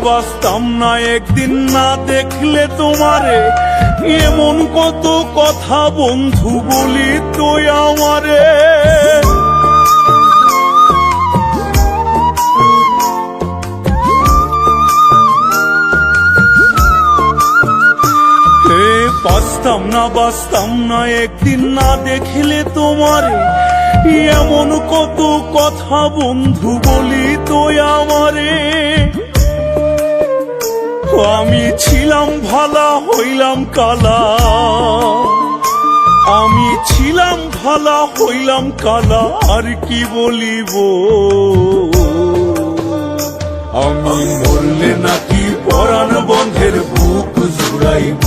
বাঁচতাম না একদিন না দেখলে তোমারে, এমন কত কথা বন্ধু বলি তো আমারে। বাঁচতাম না একদিন না দেখলে তোমারে, এমন কত কথা বন্ধু বলি তো আমারে। আমি ছিলাম ভালা হইলাম কালা, আমি ছিলাম ভালা হইলাম কালা, আর কি বলিব। আমি মরলে নাকি পরাণ বন্ধের বুক জুড়াইব,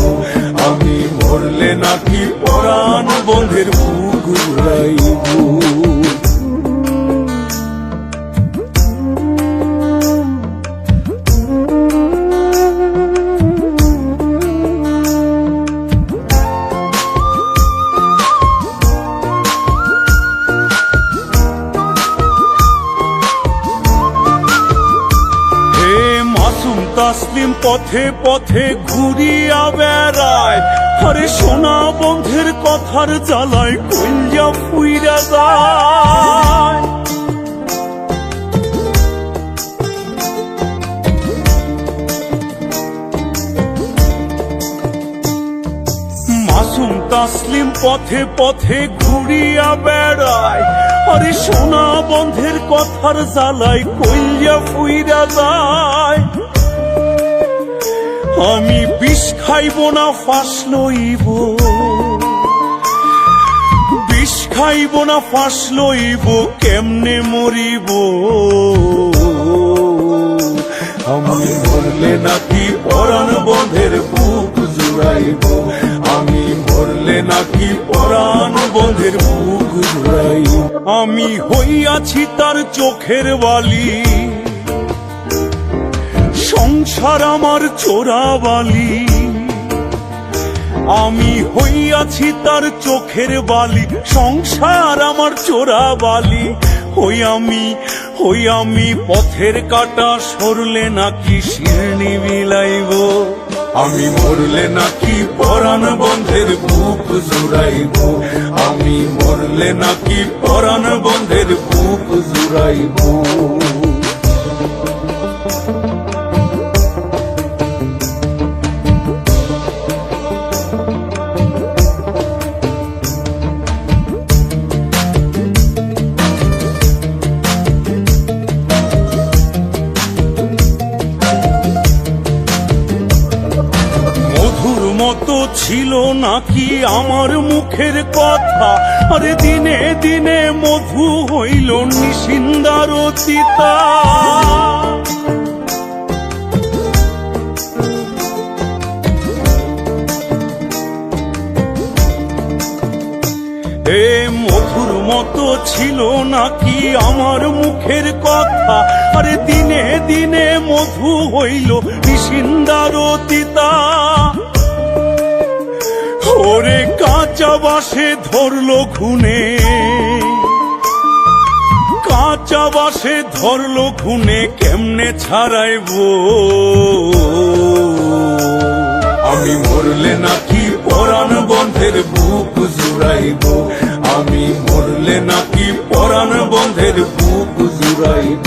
আমি মরলে নাকি পরাণ বন্ধের বুক জুড়াইব। তাসলিম পথে পথে ঘুরিয়া বেড়ায়, আরে সোনা বন্ধের কথার জ্বালায় কইয়া ফুইরা যায়। মাসুম তাসলিম পথে পথে ঘুরিয়া বেড়ায়, আরে সোনা বন্ধের কথার জ্বালায় কইয়া ফুইরা যায়। আমি বিষ খাইব না ফাঁস লইব, বিষ খাইব না ফাঁস লইব, কেমনে মরিব। আমি মরলে নাকি পরাণ বন্ধের বুক জুড়াইব, আমি মরলে নাকি পরাণ বন্ধের বুক জুড়াইব। আমি হইয়াছি তার চোখের বালি, সংসার আমার চোরাবালি। আমি হইয়াছি তার চোখের বালি, সংসার আমার চোরাবালি। হই আমি পথের কাটা, সরলে নাকি শিরনি বিলাইব। আমি মরলে নাকি পরাণ বন্ধের বুক জুড়াইব, আমি মরলে নাকি পরাণ বন্ধের বুক জুড়াইব। মতো ছিল নাকি আমার মুখের কথা, আরে দিনে দিনে মধু হইল নিশিন্দার চিতা। এ মধুর মতো ছিল নাকি আমার মুখের কথা, আরে দিনে দিনে মধু হইল নিশিন্দার চিতা। ওরে কাঁচা বাসে ধরলো খুনে, কাঁচা বাসে ধরলো খুনে, কেমনে ছাড়াইব। আমি মরলে নাকি পরাণ বন্ধের বুক জুড়াইব, আমি মরলে নাকি পরাণ বন্ধের বুক জুড়াইব।